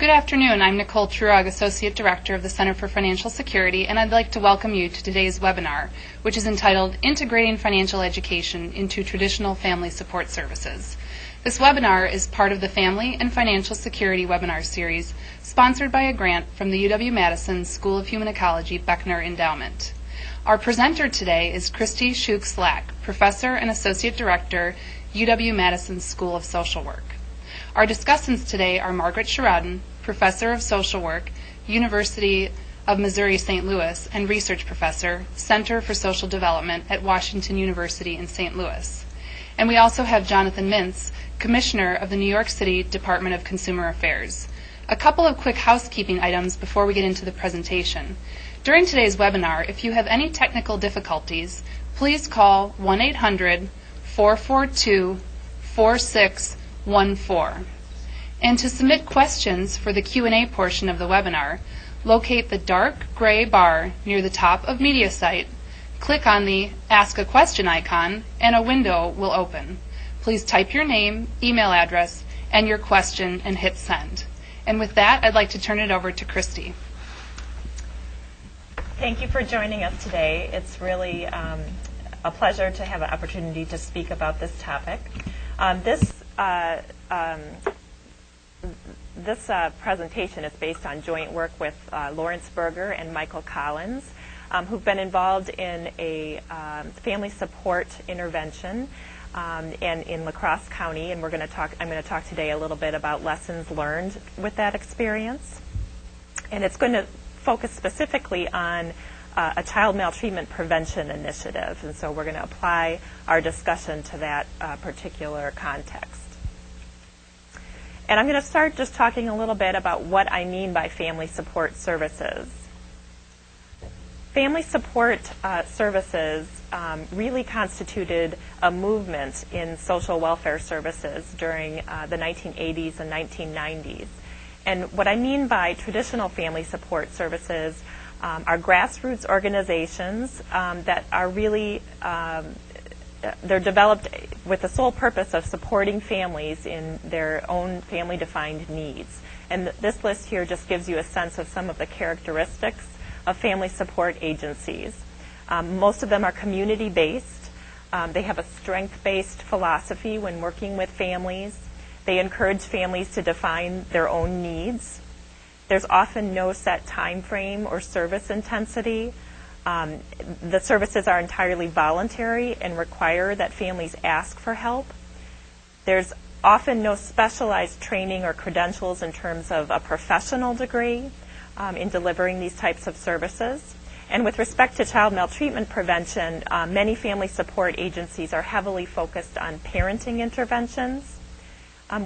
Good afternoon. I'm Nicole Truog, Associate Director of the Center for Financial Security, and I'd like to welcome you to today's webinar, which is entitled Integrating Financial Education into Traditional Family Support Services. This webinar is part of the Family and Financial Security webinar series, sponsored by a grant from the UW-Madison School of Human Ecology Beckner Endowment. Our presenter today is Christy Schuch-Slack, Professor and Associate Director, UW-Madison School of Social Work. Our discussants today are Margaret Sherrodden, Professor of Social Work, University of Missouri St. Louis, and Research Professor, Center for Social Development at Washington University in St. Louis. And we also have Jonathan Mintz, Commissioner of the New York City Department of Consumer Affairs. A couple of quick housekeeping items before we get into the presentation. During today's webinar, if you have any technical difficulties, please call 1-800-442-4614. And to submit questions for the Q&A portion of the webinar, locate the dark gray bar near the top of MediaSite, click on the Ask a Question icon, and a window will open. Please type your name, email address, and your question and hit send. And with that, I'd like to turn it over to Christy. Thank you for joining us today. It's really a pleasure to have an opportunity to speak about this topic. This presentation is based on joint work with Lawrence Berger and Michael Collins, who've been involved in a family support intervention and in La Crosse County, and I'm going to talk today a little bit about lessons learned with that experience. And it's going to focus specifically on a child maltreatment prevention initiative, and so we're going to apply our discussion to that particular context. And I'm going to start just talking a little bit about what I mean by family support services. Family support services really constituted a movement in social welfare services during the 1980s and 1990s. And what I mean by traditional family support services are grassroots organizations that are really they're developed with the sole purpose of supporting families in their own family-defined needs. And this list here just gives you a sense of some of the characteristics of family support agencies. Most of them are community-based. They have a strength-based philosophy when working with families. They encourage families to define their own needs. There's often no set time frame or service intensity. The services are entirely voluntary and require that families ask for help. There's often no specialized training or credentials in terms of a professional degree in delivering these types of services. And with respect to child maltreatment prevention, many family support agencies are heavily focused on parenting interventions.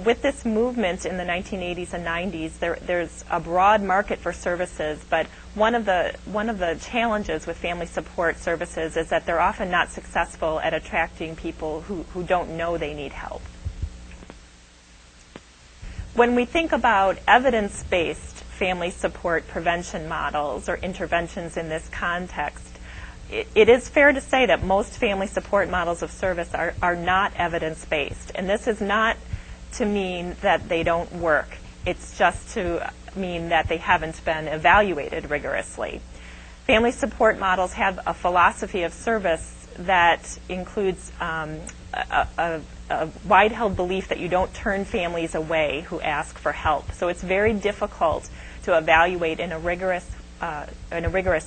With this movement in the 1980s and 90s, there's a broad market for services, but one of the challenges with family support services is that they're often not successful at attracting people who don't know they need help. When we think about evidence-based family support prevention models or interventions in this context, it is fair to say that most family support models of service are not evidence-based, and this is not to mean that they don't work. It's just to mean that they haven't been evaluated rigorously. Family support models have a philosophy of service that includes a wide-held belief that you don't turn families away who ask for help. So it's very difficult to evaluate in a rigorous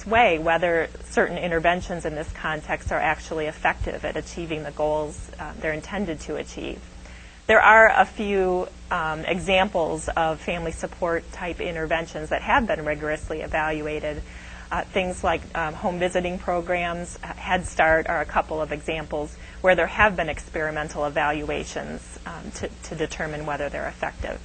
way whether certain interventions in this context are actually effective at achieving the goals they're intended to achieve. There are a few examples of family support type interventions that have been rigorously evaluated. Things like home visiting programs, Head Start are a couple of examples where there have been experimental evaluations to determine whether they're effective.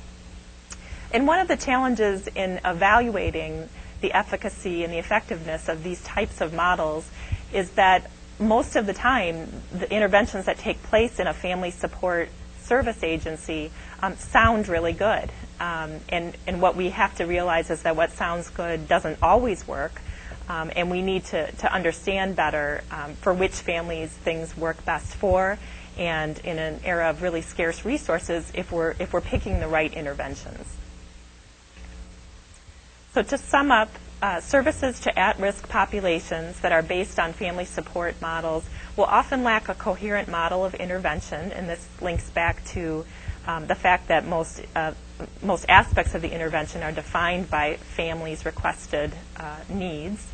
And one of the challenges in evaluating the efficacy and the effectiveness of these types of models is that most of the time the interventions that take place in a family support service agency sound really good. And what we have to realize is that what sounds good doesn't always work, and we need to understand better for which families things work best for, and in an era of really scarce resources, if we're picking the right interventions. So to sum up, services to at-risk populations that are based on family support models will often lack a coherent model of intervention, and this links back to the fact that most aspects of the intervention are defined by families' requested needs.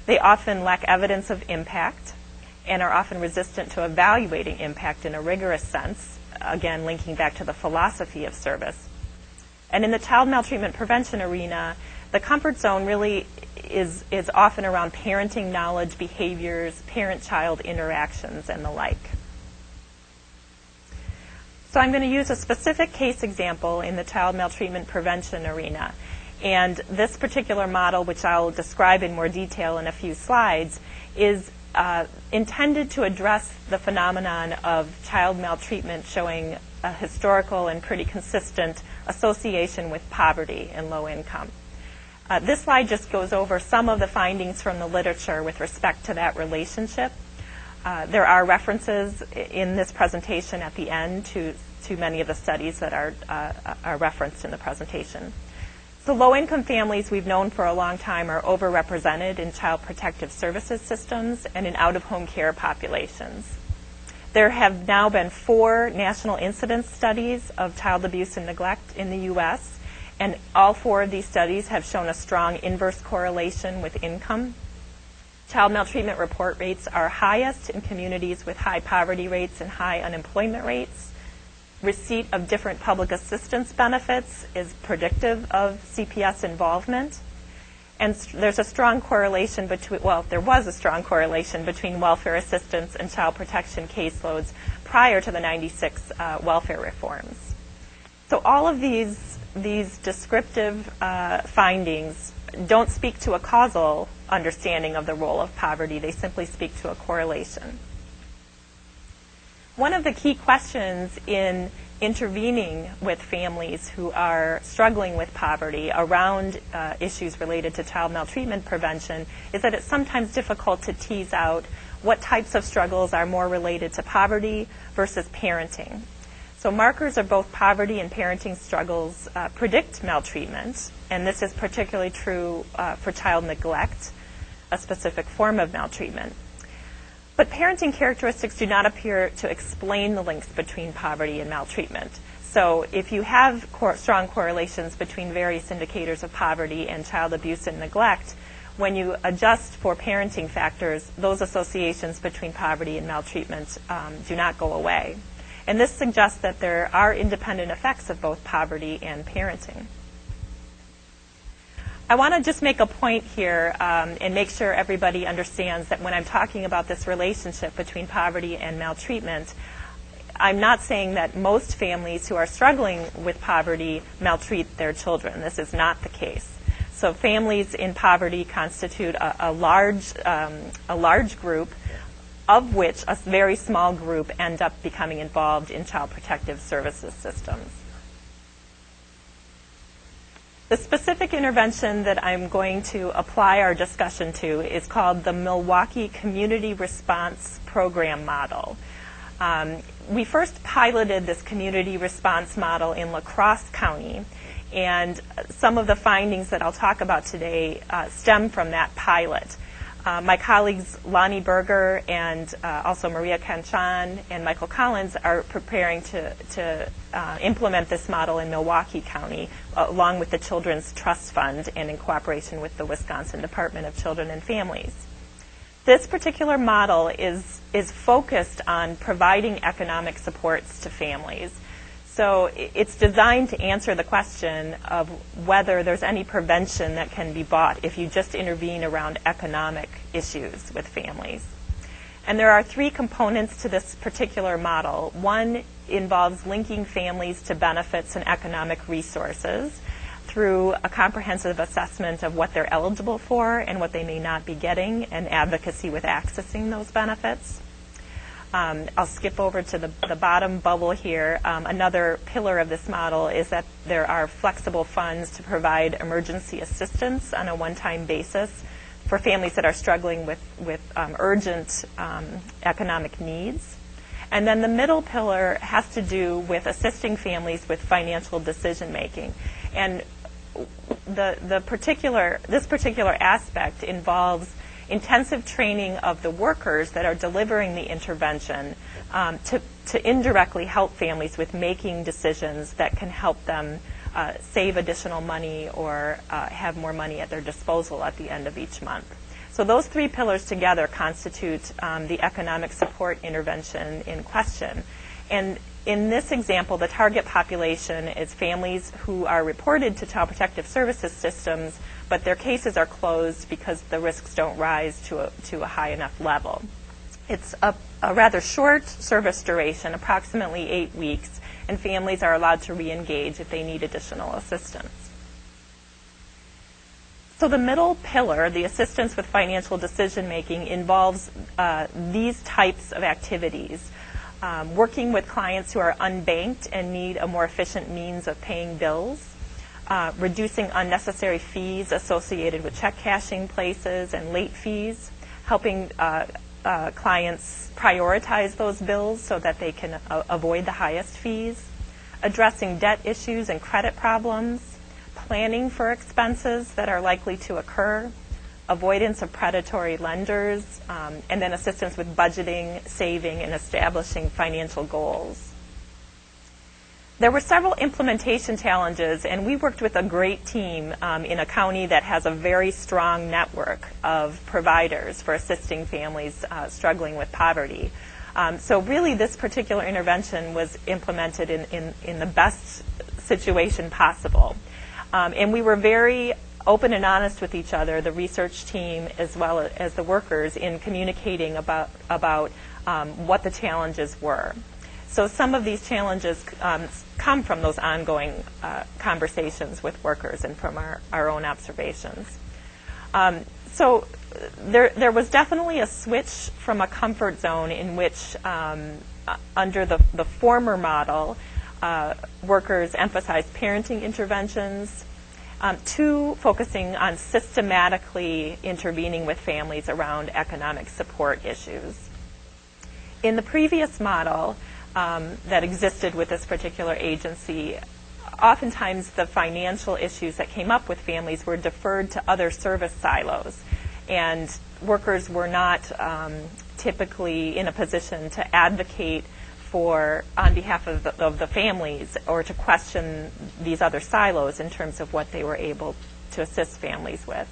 They often lack evidence of impact and are often resistant to evaluating impact in a rigorous sense, again linking back to the philosophy of service. And in the child maltreatment prevention arena, the comfort zone really is often around parenting knowledge, behaviors, parent-child interactions, and the like. So I'm going to use a specific case example in the child maltreatment prevention arena. And this particular model, which I'll describe in more detail in a few slides, is intended to address the phenomenon of child maltreatment showing a historical and pretty consistent association with poverty and low income. This slide just goes over some of the findings from the literature with respect to that relationship. There are references in this presentation at the end to many of the studies that are referenced in the presentation. So low-income families we've known for a long time are overrepresented in child protective services systems and in out-of-home care populations. There have now been 4 national incidence studies of child abuse and neglect in the U.S., and all 4 of these studies have shown a strong inverse correlation with income. Child maltreatment report rates are highest in communities with high poverty rates and high unemployment rates. Receipt of different public assistance benefits is predictive of CPS involvement. And there's a strong correlation between, well, there was a strong correlation between welfare assistance and child protection caseloads prior to the 96 welfare reforms. So all of these descriptive findings don't speak to a causal understanding of the role of poverty. They simply speak to a correlation. One of the key questions in intervening with families who are struggling with poverty around issues related to child maltreatment prevention is that it's sometimes difficult to tease out what types of struggles are more related to poverty versus parenting. So markers of both poverty and parenting struggles predict maltreatment, and this is particularly true for child neglect, a specific form of maltreatment. But parenting characteristics do not appear to explain the links between poverty and maltreatment. So if you have strong correlations between various indicators of poverty and child abuse and neglect, when you adjust for parenting factors, those associations between poverty and maltreatment do not go away. And this suggests that there are independent effects of both poverty and parenting. I want to just make a point here and make sure everybody understands that when I'm talking about this relationship between poverty and maltreatment, I'm not saying that most families who are struggling with poverty maltreat their children. This is not the case. So families in poverty constitute a large group, of which a very small group end up becoming involved in child protective services systems. The specific intervention that I'm going to apply our discussion to is called the Milwaukee Community Response Program Model. We first piloted this community response model in La Crosse County, and some of the findings that I'll talk about today stem from that pilot. My colleagues Lonnie Berger and also Maria Canchan and Michael Collins are preparing to implement this model in Milwaukee County along with the Children's Trust Fund and in cooperation with the Wisconsin Department of Children and Families. This particular model is focused on providing economic supports to families. So it's designed to answer the question of whether there's any prevention that can be bought if you just intervene around economic issues with families. And there are 3 components to this particular model. One involves linking families to benefits and economic resources through a comprehensive assessment of what they're eligible for and what they may not be getting, and advocacy with accessing those benefits. I'll skip over to the bottom bubble here. Another pillar of this model is that there are flexible funds to provide emergency assistance on a one-time basis for families that are struggling with urgent economic needs. And then the middle pillar has to do with assisting families with financial decision making. And this particular aspect involves intensive training of the workers that are delivering the intervention to indirectly help families with making decisions that can help them save additional money or have more money at their disposal at the end of each month. So those three pillars together constitute the economic support intervention in question. And in this example, the target population is families who are reported to Child Protective Services systems, but their cases are closed because the risks don't rise to a high enough level. It's a rather short service duration, approximately 8 weeks, and families are allowed to re-engage if they need additional assistance. So the middle pillar, the assistance with financial decision making, involves these types of activities. Working with clients who are unbanked and need a more efficient means of paying bills, reducing unnecessary fees associated with check cashing places and late fees, helping clients prioritize those bills so that they can avoid the highest fees, addressing debt issues and credit problems, planning for expenses that are likely to occur, avoidance of predatory lenders, and then assistance with budgeting, saving, and establishing financial goals. There were several implementation challenges, and we worked with a great team in a county that has a very strong network of providers for assisting families struggling with poverty. So really this particular intervention was implemented in the best situation possible. And we were very open and honest with each other, the research team as well as the workers, in communicating about what the challenges were. So some of these challenges come from those ongoing conversations with workers and from our own observations. So there was definitely a switch from a comfort zone in which, under the former model, workers emphasized parenting interventions, to focusing on systematically intervening with families around economic support issues. In the previous model that existed with this particular agency, oftentimes the financial issues that came up with families were deferred to other service silos, and workers were not typically in a position to advocate on behalf of the families or to question these other silos in terms of what they were able to assist families with.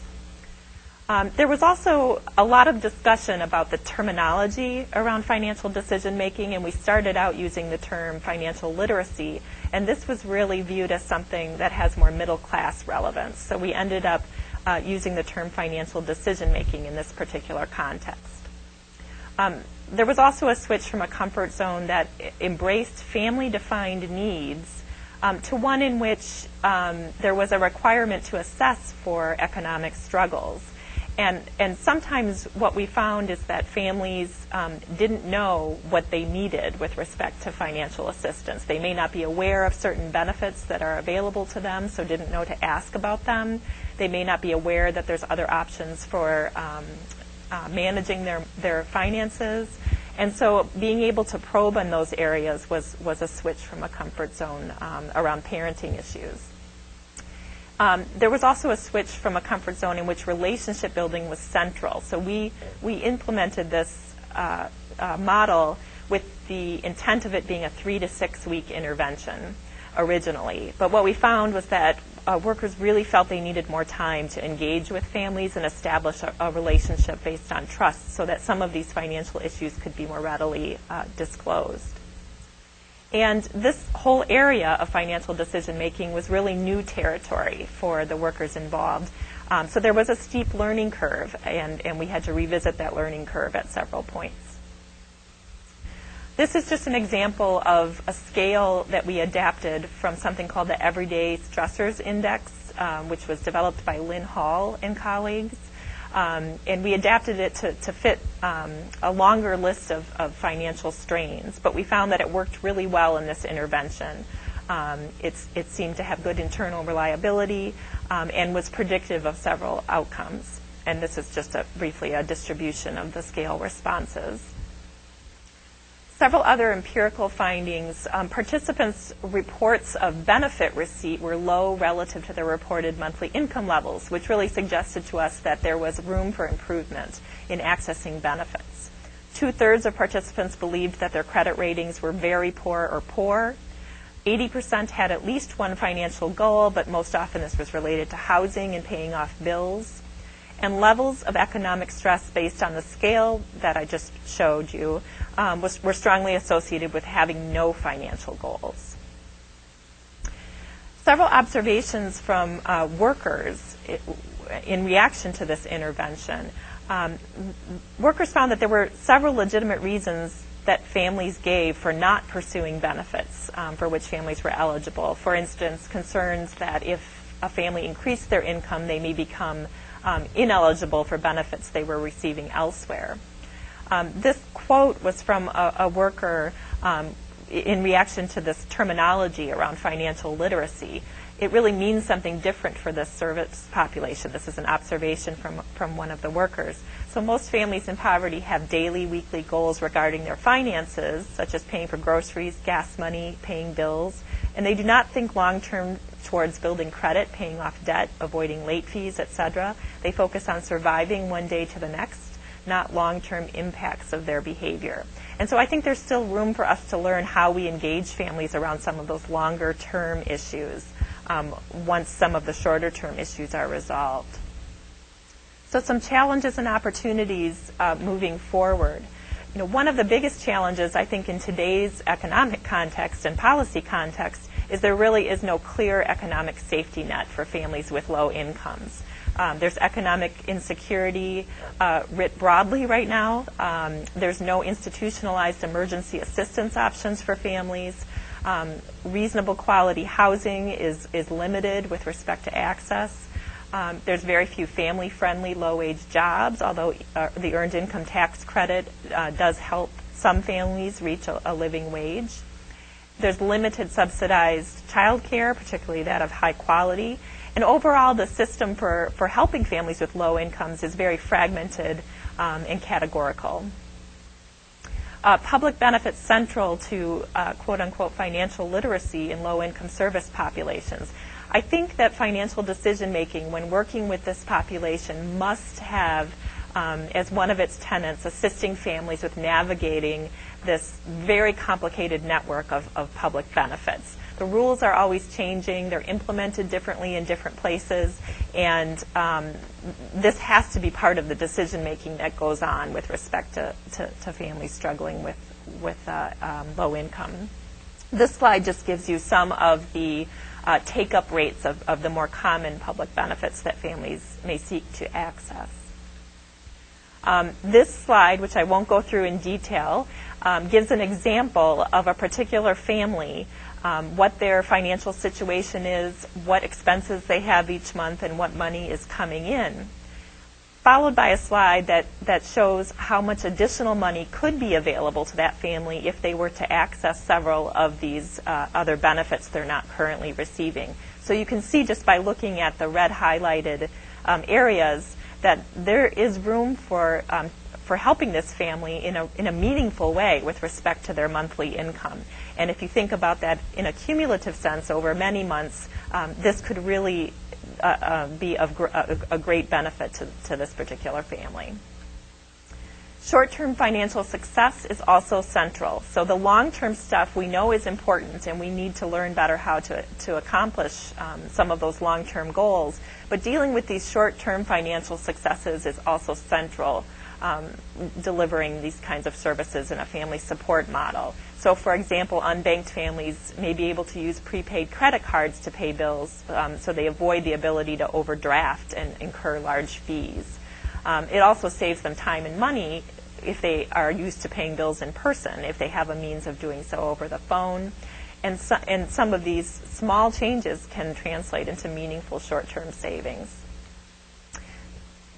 There was also a lot of discussion about the terminology around financial decision making, and we started out using the term financial literacy, and this was really viewed as something that has more middle class relevance. So we ended up using the term financial decision making in this particular context. There was also a switch from a comfort zone that embraced family-defined needs to one in which there was a requirement to assess for economic struggles. And sometimes what we found is that families didn't know what they needed with respect to financial assistance. They may not be aware of certain benefits that are available to them, so didn't know to ask about them. They may not be aware that there's other options for managing their finances. And so being able to probe in those areas was a switch from a comfort zone around parenting issues. There was also a switch from a comfort zone in which relationship building was central. So we implemented this model with the intent of it being a 3 to 6 week intervention originally. But what we found was that workers really felt they needed more time to engage with families and establish a relationship based on trust so that some of these financial issues could be more readily disclosed. And this whole area of financial decision making was really new territory for the workers involved. So there was a steep learning curve, and we had to revisit that learning curve at several points. This is just an example of a scale that we adapted from something called the Everyday Stressors Index, which was developed by Lynn Hall and colleagues. And we adapted it to fit a longer list of financial strains. But we found that it worked really well in this intervention. It seemed to have good internal reliability and was predictive of several outcomes. And this is just briefly a distribution of the scale responses. Several other empirical findings. Participants' reports of benefit receipt were low relative to their reported monthly income levels, which really suggested to us that there was room for improvement in accessing benefits. 2/3 of participants believed that their credit ratings were very poor or poor. 80% had at least one financial goal, but most often this was related to housing and paying off bills. And levels of economic stress based on the scale that I just showed you were strongly associated with having no financial goals. Several observations from workers in reaction to this intervention. Workers found that there were several legitimate reasons that families gave for not pursuing benefits for which families were eligible. For instance, concerns that if a family increased their income, they may become ineligible for benefits they were receiving elsewhere. This quote was from a worker in reaction to this terminology around financial literacy. It really means something different for this service population. This is an observation from one of the workers. So most families in poverty have daily, weekly goals regarding their finances, such as paying for groceries, gas money, paying bills, and they do not think long-term towards building credit, paying off debt, avoiding late fees, etc. They focus on surviving one day to the next, not long-term impacts of their behavior. And so I think there's still room for us to learn how we engage families around some of those longer-term issues once some of the shorter-term issues are resolved. So some challenges and opportunities moving forward. You know, one of the biggest challenges, I think, in today's economic context and policy context is there really is no clear economic safety net for families with low incomes. There's economic insecurity writ broadly right now. There's no institutionalized emergency assistance options for families. Reasonable quality housing is limited with respect to access. There's very few family-friendly low-wage jobs, although the Earned Income Tax Credit does help some families reach a living wage. There's limited subsidized child care, particularly that of high quality. And overall, the system for helping families with low incomes is very fragmented and categorical. Public benefits central to quote-unquote financial literacy in low-income service populations. I think that financial decision-making when working with this population must have as one of its tenets assisting families with navigating this very complicated network of public benefits. The rules are always changing. They're implemented differently in different places, and this has to be part of the decision-making that goes on with respect to families struggling with low income. This slide just gives you some of the take-up rates of the more common public benefits that families may seek to access. This slide, which I won't go through in detail, gives an example of a particular family, what their financial situation is, what expenses they have each month, and what money is coming in, followed by a slide that shows how much additional money could be available to that family if they were to access several of these other benefits they're not currently receiving. So you can see just by looking at the red highlighted areas that there is room for helping this family in a meaningful way with respect to their monthly income. And if you think about that in a cumulative sense over many months, this could really be of a great benefit to this particular family. Short-term financial success is also central. So the long-term stuff we know is important, and we need to learn better how to accomplish some of those long-term goals. But dealing with these short-term financial successes is also central, delivering these kinds of services in a family support model. So, for example, unbanked families may be able to use prepaid credit cards to pay bills, so they avoid the ability to overdraft and incur large fees. It also saves them time and money if they are used to paying bills in person, if they have a means of doing so over the phone. And some of these small changes can translate into meaningful short-term savings.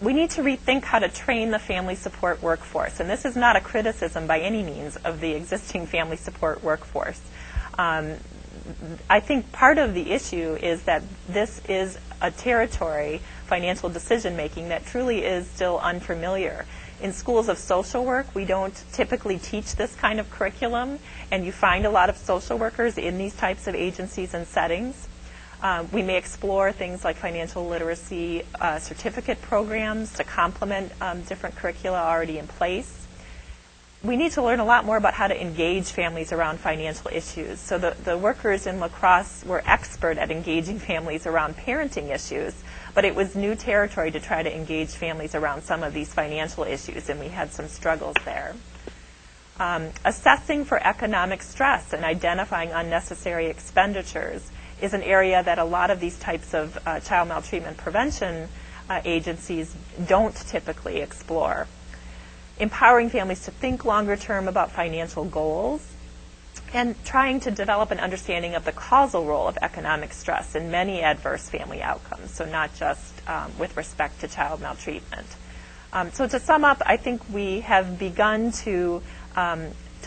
We need to rethink how to train the family support workforce. And this is not a criticism by any means of the existing family support workforce. I think part of the issue is that this is a territory, financial decision-making, that truly is still unfamiliar. In schools of social work, we don't typically teach this kind of curriculum, and you find a lot of social workers in these types of agencies and settings. We may explore things like financial literacy certificate programs to complement different curricula already in place. We need to learn a lot more about how to engage families around financial issues. So the workers in La Crosse were expert at engaging families around parenting issues, but it was new territory to try to engage families around some of these financial issues, and we had some struggles there. Assessing for economic stress and identifying unnecessary expenditures is an area that a lot of these types of child maltreatment prevention agencies don't typically explore. Empowering families to think longer term about financial goals, and trying to develop an understanding of the causal role of economic stress in many adverse family outcomes, so not just with respect to child maltreatment. So to sum up, I think we have begun to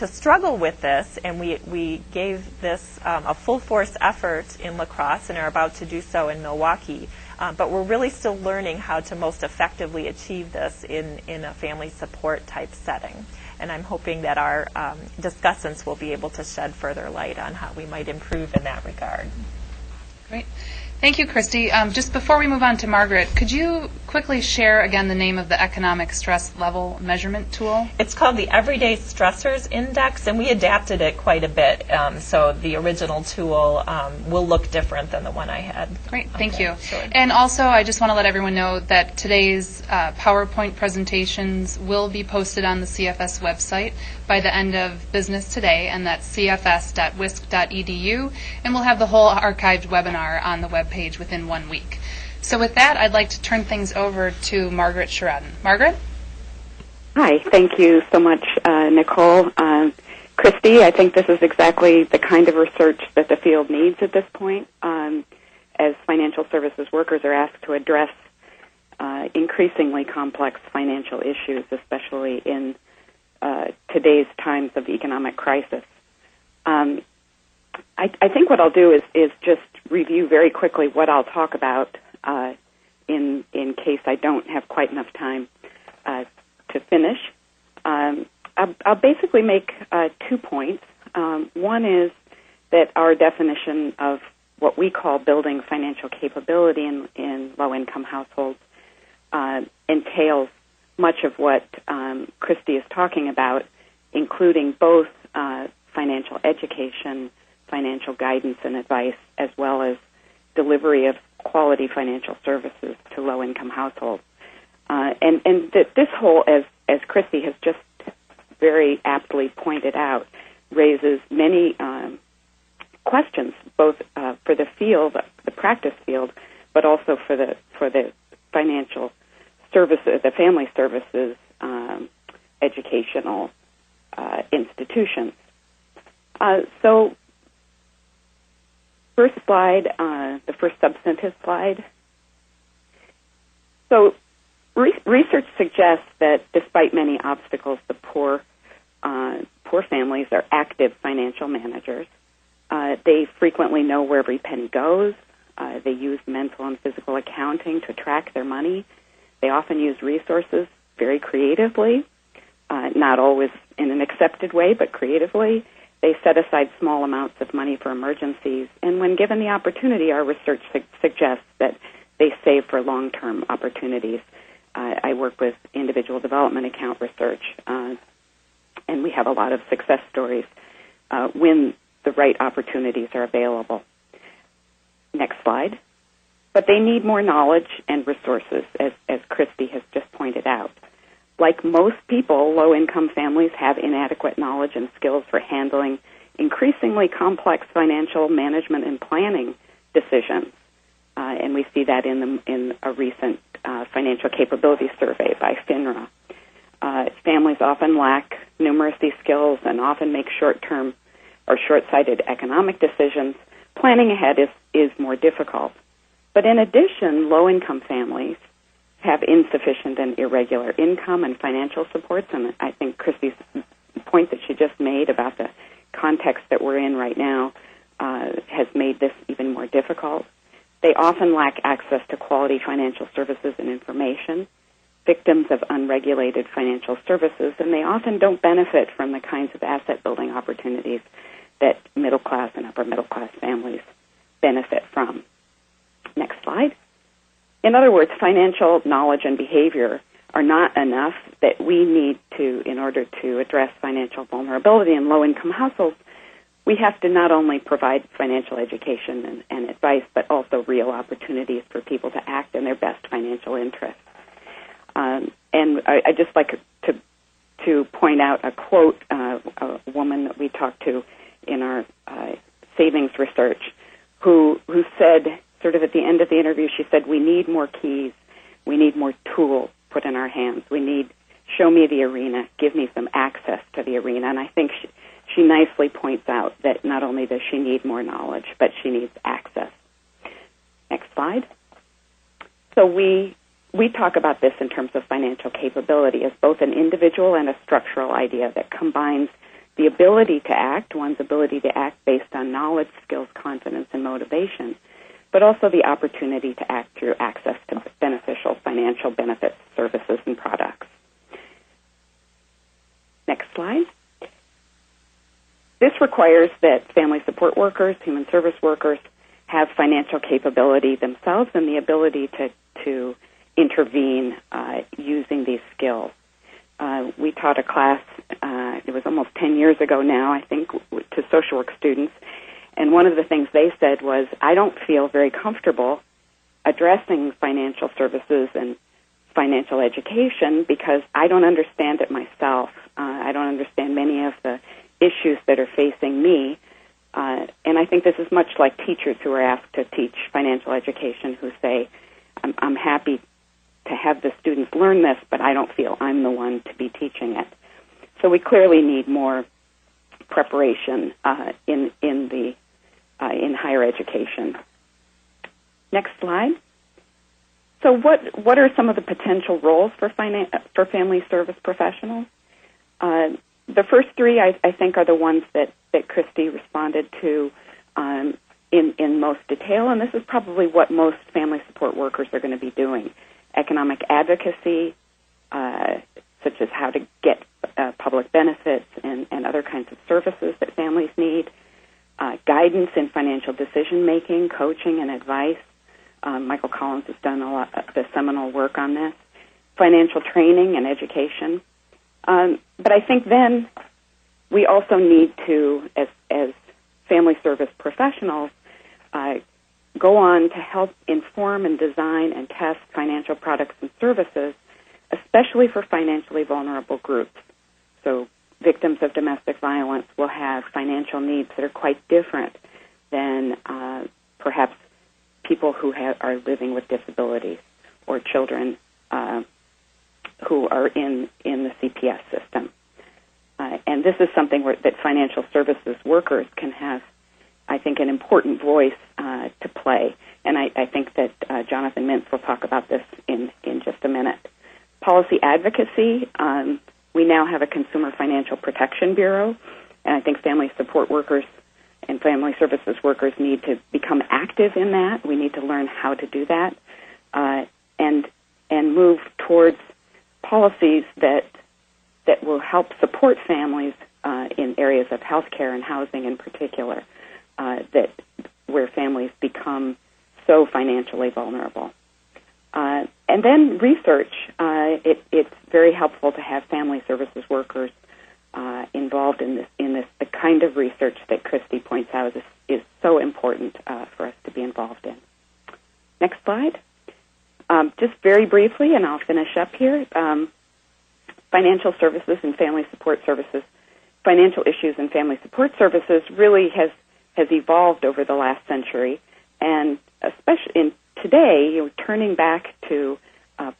struggle with this, and we gave this a full force effort in La Crosse and are about to do so in Milwaukee. But we're really still learning how to most effectively achieve this in a family support type setting. And I'm hoping that our discussants will be able to shed further light on how we might improve in that regard. Great. Thank you, Christy. Just before we move on to Margaret, could you quickly share again the name of the economic stress level measurement tool? It's called the Everyday Stressors Index, and we adapted it quite a bit. So the original tool will look different than the one I had. Great, thank you. Sure. And also, I just want to let everyone know that today's PowerPoint presentations will be posted on the CFS website by the end of business today, and that's cfs.wisc.edu, and we'll have the whole archived webinar on the webpage within 1 week. So with that, I'd like to turn things over to Margaret Sheridan. Margaret? Hi, thank you so much, Nicole. Christy, I think this is exactly the kind of research that the field needs at this point, as financial services workers are asked to address increasingly complex financial issues, especially in today's times of economic crisis. I think what I'll do is just review very quickly what I'll talk about in case I don't have quite enough time to finish. I'll basically make 2 points. One is that our definition of what we call building financial capability in low-income households entails much of what Christy is talking about, including both financial education, financial guidance and advice, as well as delivery of quality financial services to low-income households. This whole, as Christy has just very aptly pointed out, raises many questions, both for the field, the practice field, but also for the financial services, the family services, educational institutions. So, first slide, the first substantive slide. So, research suggests that despite many obstacles, the poor families are active financial managers. They frequently know where every penny goes. They use mental and physical accounting to track their money. They often use resources very creatively, not always in an accepted way, but creatively. They set aside small amounts of money for emergencies, and when given the opportunity, our research suggests that they save for long-term opportunities. I work with individual development account research, and we have a lot of success stories when the right opportunities are available. Next slide. But they need more knowledge and resources, as Christy has just pointed out. Like most people, low-income families have inadequate knowledge and skills for handling increasingly complex financial management and planning decisions. And we see that in a recent financial capability survey by FINRA. Families often lack numeracy skills and often make short-term or short-sighted economic decisions. Planning ahead is more difficult. But in addition, low-income families have insufficient and irregular income and financial supports, and I think Christy's point that she just made about the context that we're in right now has made this even more difficult. They often lack access to quality financial services and information, victims of unregulated financial services, and they often don't benefit from the kinds of asset-building opportunities that middle-class and upper-middle-class families benefit from. Next slide. In other words, financial knowledge and behavior are not enough that we need to, in order to address financial vulnerability in low-income households, we have to not only provide financial education and advice, but also real opportunities for people to act in their best financial interests. And I'd just like to point out a quote, a woman that we talked to in our savings research, who said, sort of at the end of the interview, she said, "We need more keys, we need more tools put in our hands. We need, show me the arena, give me some access to the arena." And I think she nicely points out that not only does she need more knowledge, but she needs access. Next slide. So we talk about this in terms of financial capability as both an individual and a structural idea that combines the ability to act, one's ability to act based on knowledge, skills, confidence, and motivation, but also the opportunity to act through access to beneficial financial benefits, services, and products. Next slide. This requires that family support workers, human service workers, have financial capability themselves and the ability to intervene using these skills. We taught a class, it was almost 10 years ago now, I think, to social work students, and one of the things they said was, "I don't feel very comfortable addressing financial services and financial education because I don't understand it myself. I don't understand many of the issues that are facing me." And I think this is much like teachers who are asked to teach financial education who say, I'm happy to have the students learn this, but I don't feel I'm the one to be teaching it. So we clearly need more preparation in higher education. Next slide. So what are some of the potential roles for family service professionals? The first three, I think, are the ones that Christy responded to in most detail, and this is probably what most family support workers are going to be doing. Economic advocacy, such as how to get public benefits and other kinds of services that families need, guidance in financial decision-making, coaching and advice. Michael Collins has done a lot of the seminal work on this. Financial training and education. But I think then we also need to, as family service professionals, go on to help inform and design and test financial products and services, especially for financially vulnerable groups. So victims of domestic violence will have financial needs that are quite different than perhaps people who are living with disabilities or children who are in the CPS system. And this is something that financial services workers can have, I think, an important voice to play. And I think that Jonathan Mintz will talk about this in just a minute. Policy advocacy. We now have a Consumer Financial Protection Bureau, and I think family support workers and family services workers need to become active in that. We need to learn how to do that and move towards policies that will help support families in areas of healthcare and housing in particular, where families become so financially vulnerable. And then research. It's very helpful to have family services workers involved in this. The kind of research that Christy points out is so important for us to be involved in. Next slide. Just very briefly, and I'll finish up here. Financial services and family support services, financial issues and family support services really has evolved over the last century, and especially today, turning back to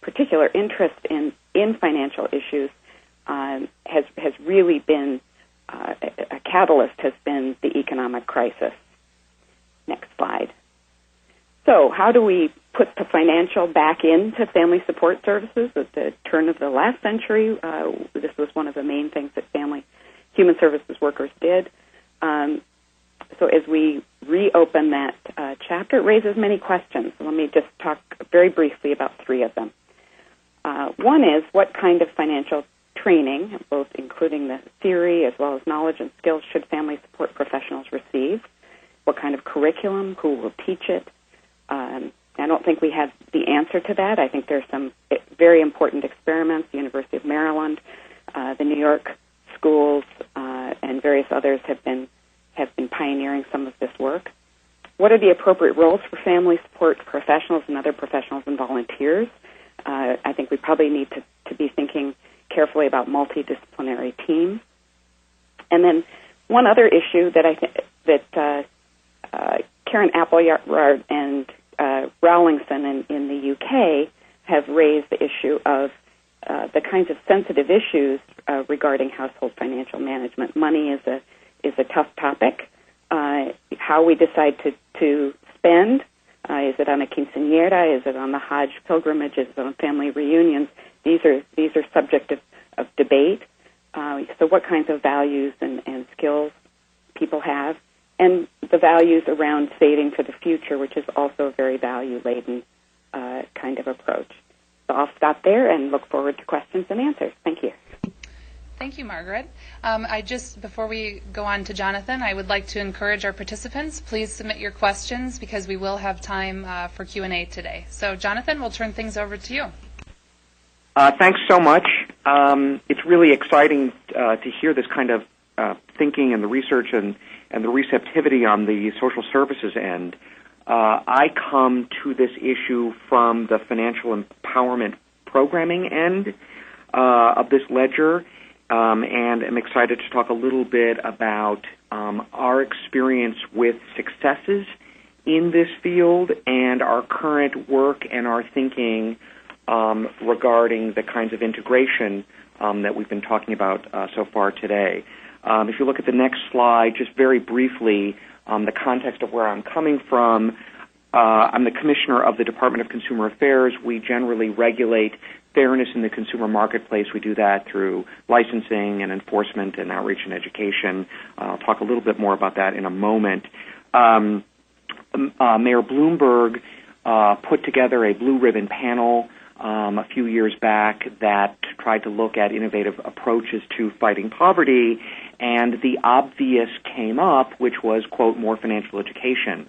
particular interest in financial issues has really been a catalyst has been the economic crisis. Next slide. So how do we put the financial back into family support services? At the turn of the last century, this was one of the main things that human services workers did. So as we reopen that chapter, it raises many questions. Let me just talk very briefly about three of them. One is, what kind of financial training, both including the theory as well as knowledge and skills, should family support professionals receive? What kind of curriculum? Who will teach it? I don't think we have the answer to that. I think there's some very important experiments. The University of Maryland, the New York schools, and various others have been pioneering some of this work. What are the appropriate roles for family support professionals and other professionals and volunteers? I think we probably need to be thinking carefully about multidisciplinary teams. And then one other issue that I think that Karen Appleyard and Rowlingson in the UK have raised the issue of the kinds of sensitive issues regarding household financial management. Money is a tough topic. How we decide to spend, is it on a quinceañera, is it on the Hajj pilgrimage, is it on family reunions? These are subject of debate. So what kinds of values and skills people have, and the values around saving for the future, which is also a very value-laden kind of approach. So I'll stop there and look forward to questions and answers. Thank you. Thank you, Margaret. Before we go on to Jonathan, I would like to encourage our participants, please submit your questions because we will have time for Q&A today. So, Jonathan, we'll turn things over to you. Thanks so much. It's really exciting to hear this kind of thinking and the research and the receptivity on the social services end. I come to this issue from the financial empowerment programming end of this ledger, and I'm excited to talk a little bit about our experience with successes in this field and our current work and our thinking regarding the kinds of integration that we've been talking about so far today. If you look at the next slide, just very briefly, the context of where I'm coming from, I'm the commissioner of the Department of Consumer Affairs. We generally regulate fairness in the consumer marketplace. We do that through licensing and enforcement and outreach and education. I'll talk a little bit more about that in a moment. Mayor Bloomberg put together a blue ribbon panel a few years back that tried to look at innovative approaches to fighting poverty, and the obvious came up, which was, quote, more financial education.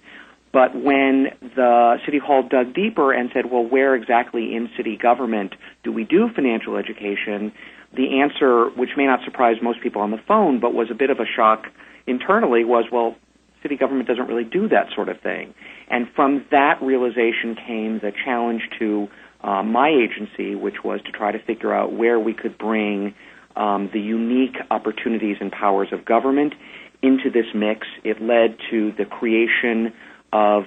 But when the City Hall dug deeper and said, well, where exactly in city government do we do financial education, the answer, which may not surprise most people on the phone, but was a bit of a shock internally, was, well, city government doesn't really do that sort of thing. And from that realization came the challenge to my agency, which was to try to figure out where we could bring the unique opportunities and powers of government into this mix. It led to the creation of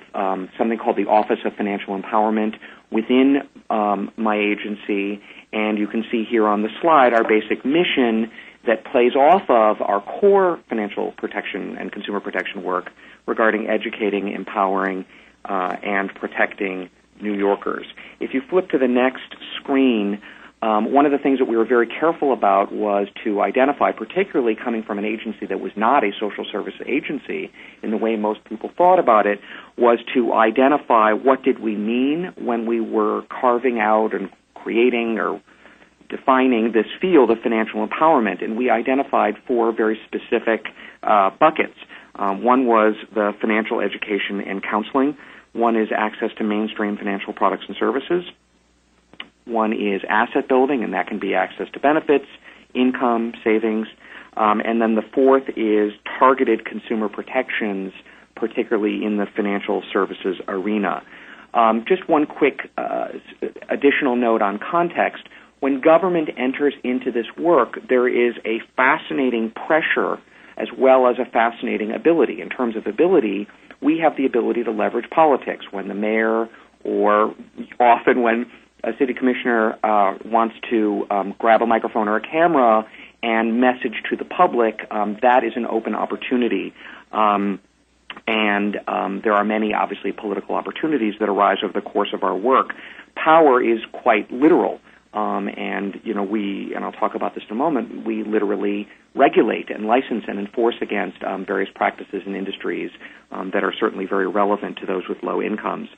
something called the Office of Financial Empowerment within my agency, and you can see here on the slide our basic mission that plays off of our core financial protection and consumer protection work regarding educating, empowering, and protecting New Yorkers. If you flip to the next screen, one of the things that we were very careful about was to identify, particularly coming from an agency that was not a social service agency in the way most people thought about it, was to identify what did we mean when we were carving out and creating or defining this field of financial empowerment. And we identified four very specific buckets. One was the financial education and counseling. One is access to mainstream financial products and services. One is asset building, and that can be access to benefits, income, savings. And then the fourth is targeted consumer protections, particularly in the financial services arena. Just one quick additional note on context. When government enters into this work, there is a fascinating pressure as well as a fascinating ability. In terms of ability, we have the ability to leverage politics. When the mayor, or often when a city commissioner wants to grab a microphone or a camera and message to the public, that is an open opportunity. And there are many, obviously, political opportunities that arise over the course of our work. Power is quite literal. And I'll talk about this in a moment, we literally regulate and license and enforce against various practices and industries that are certainly very relevant to those with low incomes.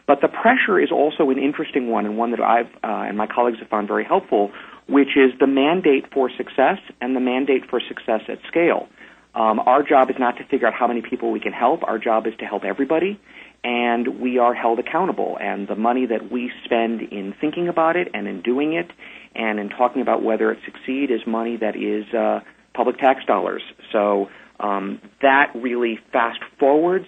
But the pressure is also an interesting one, and one that I've and my colleagues have found very helpful, which is the mandate for success and the mandate for success at scale. Our job is not to figure out how many people we can help. Our job is to help everybody, and we are held accountable. And the money that we spend in thinking about it and in doing it and in talking about whether it succeeds is money that is public tax dollars. So that really fast forwards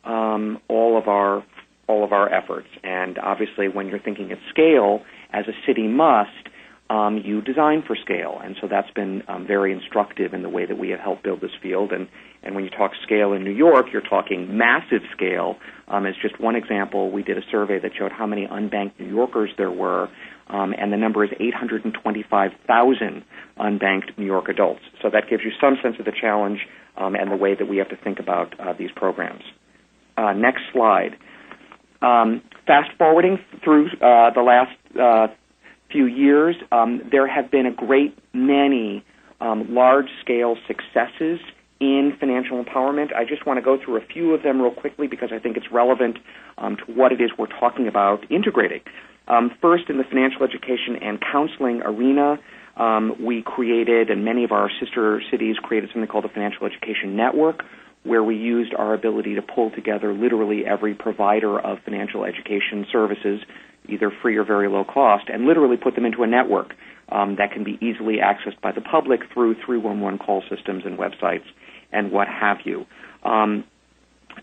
all of our efforts. And obviously, when you're thinking at scale, as a city must, you design for scale. And so that's been very instructive in the way that we have helped build this field. And when you talk scale in New York, you're talking massive scale. As just one example, we did a survey that showed how many unbanked New Yorkers there were, and the number is 825,000 unbanked New York adults. So that gives you some sense of the challenge and the way that we have to think about these programs. Next slide. Fast forwarding through the last few years, there have been a great many large-scale successes in financial empowerment. I just want to go through a few of them real quickly because I think it's relevant to what it is we're talking about integrating. First, in the financial education and counseling arena, we created, and many of our sister cities created, something called the Financial Education Network, where we used our ability to pull together literally every provider of financial education services, either free or very low cost, and literally put them into a network that can be easily accessed by the public through 311 call systems and websites and what have you.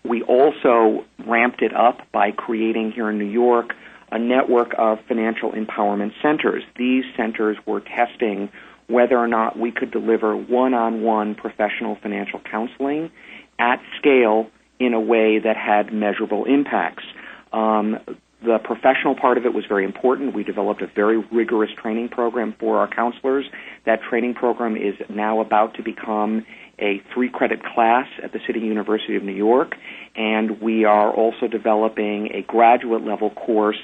We also ramped it up by creating here in New York a network of financial empowerment centers. These centers were testing whether or not we could deliver one-on-one professional financial counseling at scale in a way that had measurable impacts. The professional part of it was very important. We developed a very rigorous training program for our counselors. That training program is now about to become a 3-credit class at the City University of New York, and we are also developing a graduate-level course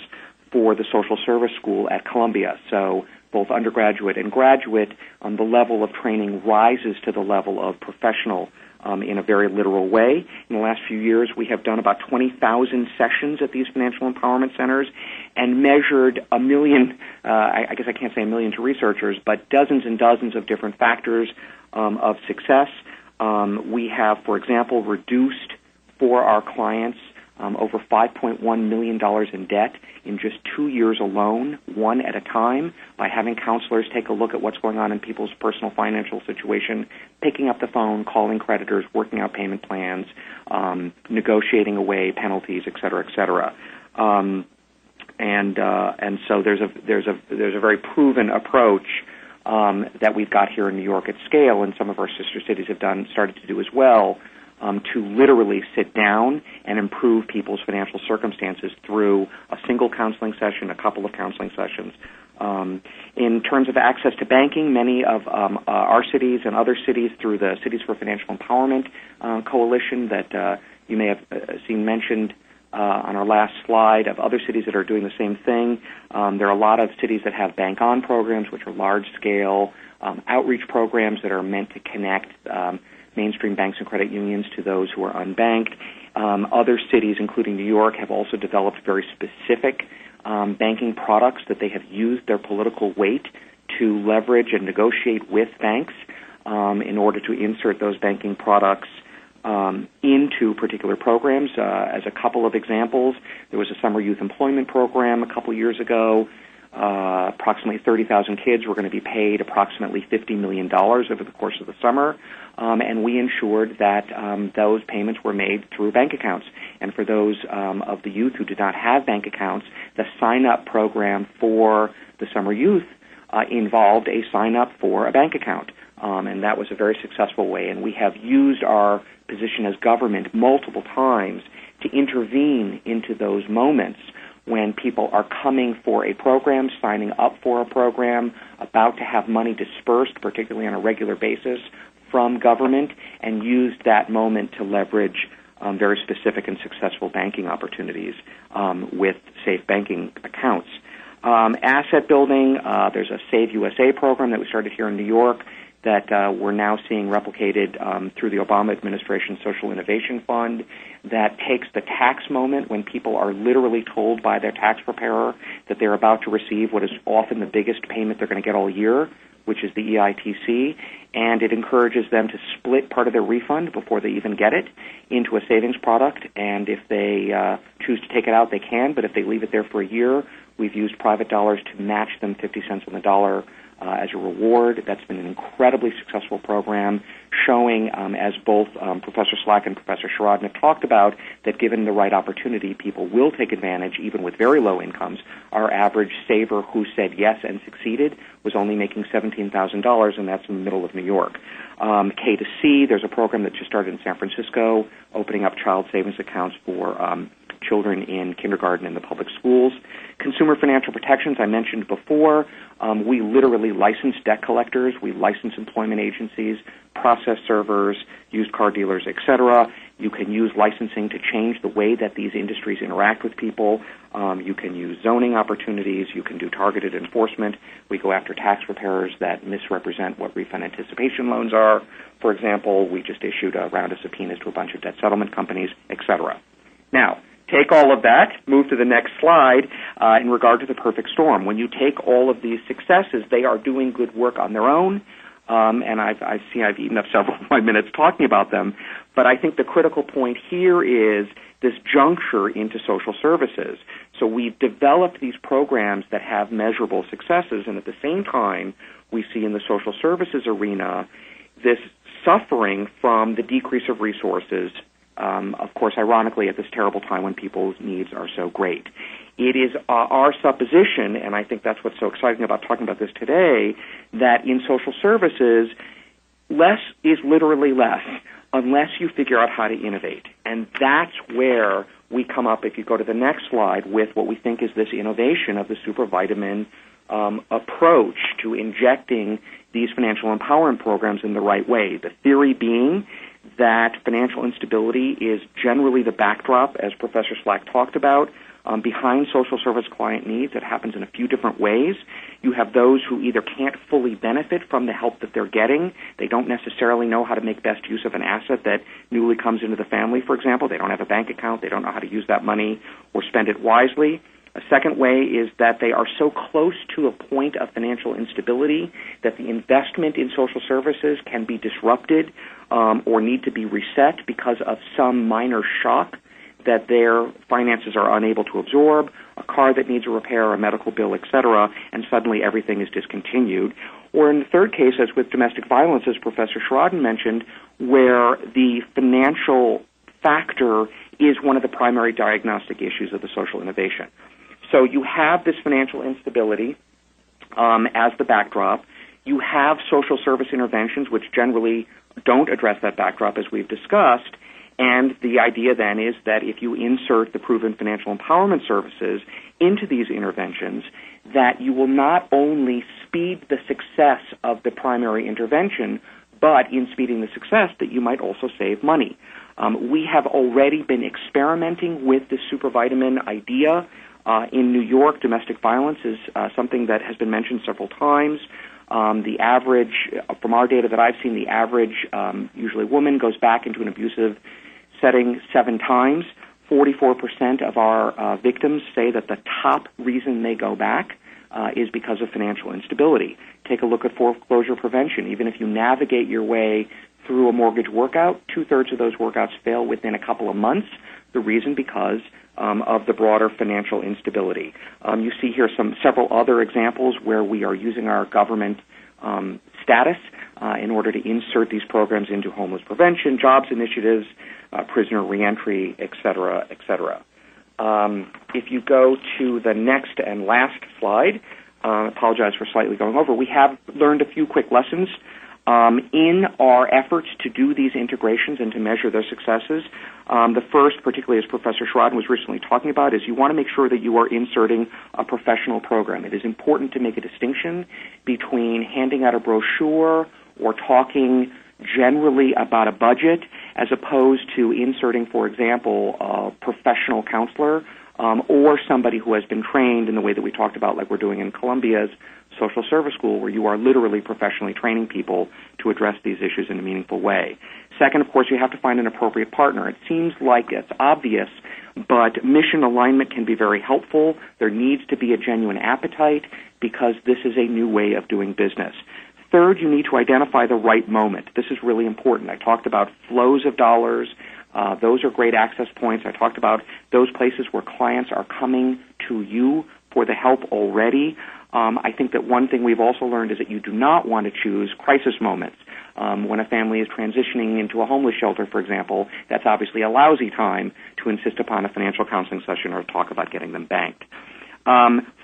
for the Social Service School at Columbia. So both undergraduate and graduate, the level of training rises to the level of professional in a very literal way. In the last few years, we have done about 20,000 sessions at these financial empowerment centers and measured a million, I guess I can't say a million to researchers, but dozens and dozens of different factors of success. We have, for example, reduced for our clients over $5.1 million in debt in just 2 years alone, one at a time, by having counselors take a look at what's going on in people's personal financial situation, picking up the phone, calling creditors, working out payment plans, negotiating away penalties, et cetera, et cetera. And so there's a very proven approach that we've got here in New York at scale, and some of our sister cities have started to do as well, to literally sit down and improve people's financial circumstances through a single counseling session, a couple of counseling sessions. In terms of access to banking, many of our cities and other cities through the Cities for Financial Empowerment Coalition that you may have seen mentioned on our last slide, of other cities that are doing the same thing. There are a lot of cities that have bank-on programs, which are large-scale outreach programs that are meant to connect mainstream banks and credit unions to those who are unbanked. Other cities, including New York, have also developed very specific banking products that they have used their political weight to leverage and negotiate with banks in order to insert those banking products into particular programs. As a couple of examples, there was a summer youth employment program a couple years ago. Approximately 30,000 kids were going to be paid approximately $50 million over the course of the summer, and we ensured that those payments were made through bank accounts. And for those of the youth who did not have bank accounts, the sign-up program for the summer youth involved a sign-up for a bank account, and that was a very successful way. And we have used our position as government multiple times to intervene into those moments when people are coming for a program, signing up for a program, about to have money dispersed, particularly on a regular basis, from government, and used that moment to leverage very specific and successful banking opportunities with safe banking accounts. Asset building, there's a Save USA program that we started here in New York that we're now seeing replicated through the Obama administration Social Innovation Fund that takes the tax moment when people are literally told by their tax preparer that they're about to receive what is often the biggest payment they're going to get all year, which is the EITC, and it encourages them to split part of their refund before they even get it into a savings product, and if they choose to take it out, they can, but if they leave it there for a year, we've used private dollars to match them 50 cents on the dollar as a reward. That's been an incredibly successful program, showing, as both Professor Slack and Professor Sherrodin have talked about, that given the right opportunity, people will take advantage, even with very low incomes. Our average saver who said yes and succeeded was only making $17,000, and that's in the middle of New York. K to C, there's a program that just started in San Francisco, opening up child savings accounts for children in kindergarten in the public schools. Consumer financial protections, I mentioned before. We literally license debt collectors. We license employment agencies, process servers, used car dealers, etc. You can use licensing to change the way that these industries interact with people. You can use zoning opportunities. You can do targeted enforcement. We go after tax preparers that misrepresent what refund anticipation loans are. For example, we just issued a round of subpoenas to a bunch of debt settlement companies, etc. Now, take all of that, move to the next slide in regard to the perfect storm. When you take all of these successes, they are doing good work on their own, and I've eaten up several of my minutes talking about them, but I think the critical point here is this juncture into social services. So we've developed these programs that have measurable successes, and at the same time, we see in the social services arena this suffering from the decrease of resources, of course, ironically, at this terrible time when people's needs are so great. It is our supposition, and I think that's what's so exciting about talking about this today, that in social services, less is literally less unless you figure out how to innovate. And that's where we come up, if you go to the next slide, with what we think is this innovation of the supervitamin approach to injecting these financial empowerment programs in the right way. The theory being that financial instability is generally the backdrop, as Professor Slack talked about, behind social service client needs. It happens in a few different ways. You have those who either can't fully benefit from the help that they're getting. They don't necessarily know how to make best use of an asset that newly comes into the family, for example. They don't have a bank account. They don't know how to use that money or spend it wisely. A second way is that they are so close to a point of financial instability that the investment in social services can be disrupted or need to be reset because of some minor shock that their finances are unable to absorb, a car that needs a repair, a medical bill, etc., and suddenly everything is discontinued. Or in the third case, as with domestic violence, as Professor Sherrodin mentioned, where the financial factor is one of the primary diagnostic issues of the social innovation. So you have this financial instability as the backdrop. You have social service interventions, which generally don't address that backdrop, as we've discussed. And the idea then is that if you insert the proven financial empowerment services into these interventions, that you will not only speed the success of the primary intervention, but in speeding the success, that you might also save money. We have already been experimenting with this supervitamin idea. In New York, domestic violence is something that has been mentioned several times. The average, from our data that I've seen, the average, usually woman, goes back into an abusive setting 7 times. 44% of our victims say that the top reason they go back is because of financial instability. Take a look at foreclosure prevention. Even if you navigate your way through a mortgage workout, 2/3 of those workouts fail within a couple of months. The reason because of the broader financial instability. You see here several other examples where we are using our government status in order to insert these programs into homeless prevention, jobs initiatives, prisoner reentry, et cetera, et cetera. If you go to the next and last slide, I apologize for slightly going over, we have learned a few quick lessons in our efforts to do these integrations and to measure their successes. The first, particularly as Professor Sherrodin was recently talking about, is you want to make sure that you are inserting a professional program. It is important to make a distinction between handing out a brochure or talking generally about a budget as opposed to inserting, for example, a professional counselor or somebody who has been trained in the way that we talked about, like we're doing in Columbia's social service school, where you are literally professionally training people to address these issues in a meaningful way. Second, of course, you have to find an appropriate partner. It seems like it's obvious, but mission alignment can be very helpful. There needs to be a genuine appetite because this is a new way of doing business. Third, you need to identify the right moment. This is really important. I talked about flows of dollars. Those are great access points. I talked about those places where clients are coming to you for the help already. I think that one thing we've also learned is that you do not want to choose crisis moments. When a family is transitioning into a homeless shelter, for example, that's obviously a lousy time to insist upon a financial counseling session or talk about getting them banked.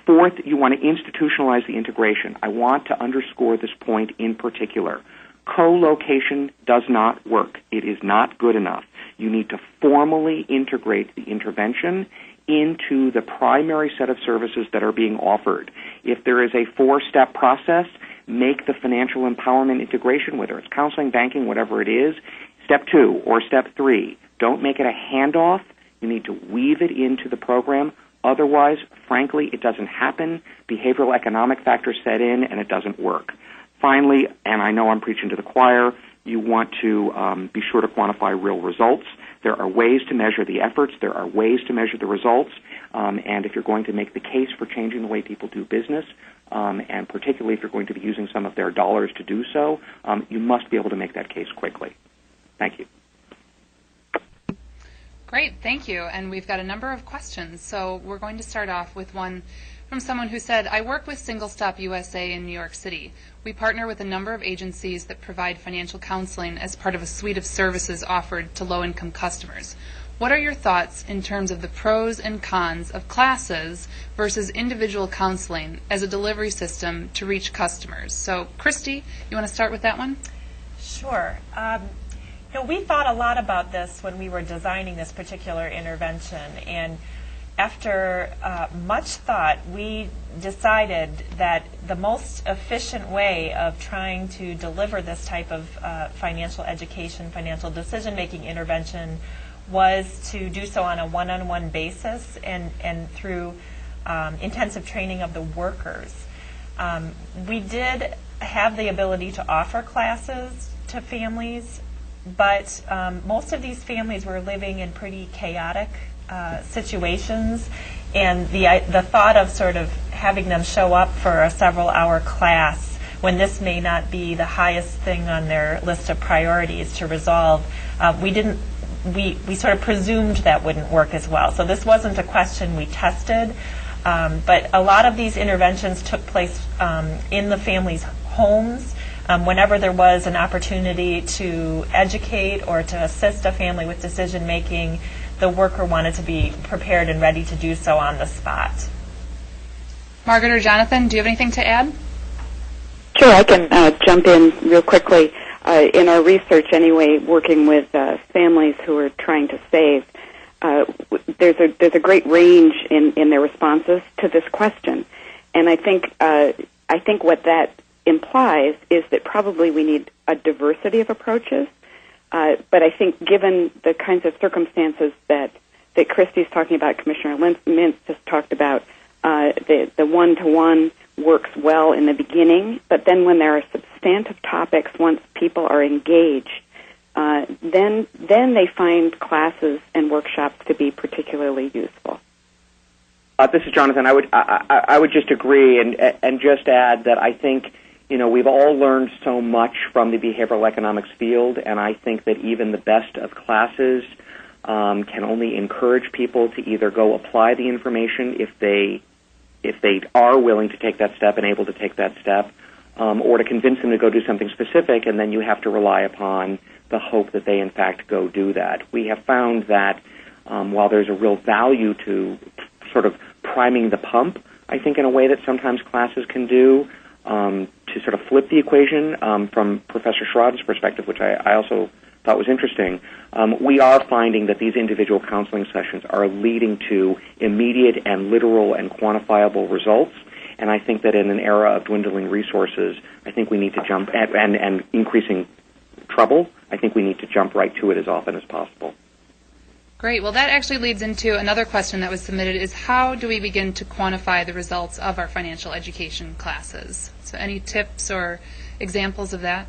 Fourth, you want to institutionalize the integration. I want to underscore this point in particular. Co-location does not work. It is not good enough. You need to formally integrate the intervention into the primary set of services that are being offered. If there is a 4-step process, make the financial empowerment integration, whether it's counseling, banking, whatever it is, step 2 or step 3. Don't make it a handoff. You need to weave it into the program. Otherwise, frankly, it doesn't happen. Behavioral economic factors set in, and it doesn't work. Finally, and I know I'm preaching to the choir, you want to be sure to quantify real results. There are ways to measure the efforts. There are ways to measure the results. And if you're going to make the case for changing the way people do business, and particularly if you're going to be using some of their dollars to do so, you must be able to make that case quickly. Thank you. Great, thank you. And we've got a number of questions. So we're going to start off with one from someone who said, I work with Single Stop USA in New York City. We partner with a number of agencies that provide financial counseling as part of a suite of services offered to low-income customers. What are your thoughts in terms of the pros and cons of classes versus individual counseling as a delivery system to reach customers? So, Christy, you want to start with that one? Sure. We thought a lot about this when we were designing this particular intervention, and after much thought, we decided that the most efficient way of trying to deliver this type of financial education, financial decision-making intervention was to do so on a one-on-one basis and through intensive training of the workers. We did have the ability to offer classes to families, but most of these families were living in pretty chaotic situations, and the thought of sort of having them show up for a several-hour class when this may not be the highest thing on their list of priorities to resolve, we sort of presumed that wouldn't work as well. So this wasn't a question we tested, but a lot of these interventions took place in the families' homes. Whenever there was an opportunity to educate or to assist a family with decision making, the worker wanted to be prepared and ready to do so on the spot. Margaret or Jonathan, do you have anything to add? Sure, I can jump in real quickly. In our research anyway, working with families who are trying to save, there's a great range in their responses to this question. And I think what that implies is that probably we need a diversity of approaches. But I think given the kinds of circumstances that Christy's talking about, Commissioner Mintz just talked about, the one-to-one works well in the beginning, but then when there are substantive topics, once people are engaged, then they find classes and workshops to be particularly useful. This is Jonathan. I would just agree and just add that I think we've all learned so much from the behavioral economics field, and I think that even the best of classes can only encourage people to either go apply the information if they are willing to take that step and able to take that step, or to convince them to go do something specific, and then you have to rely upon the hope that they in fact go do that. We have found that while there's a real value to sort of priming the pump, I think in a way that sometimes classes can do, to sort of flip the equation from Professor Schrod's perspective, which I also thought was interesting, we are finding that these individual counseling sessions are leading to immediate and literal and quantifiable results. And I think that in an era of dwindling resources, I think we need to jump, and increasing trouble, I think we need to jump right to it as often as possible. Great. Well, that actually leads into another question that was submitted is how do we begin to quantify the results of our financial education classes? So any tips or examples of that?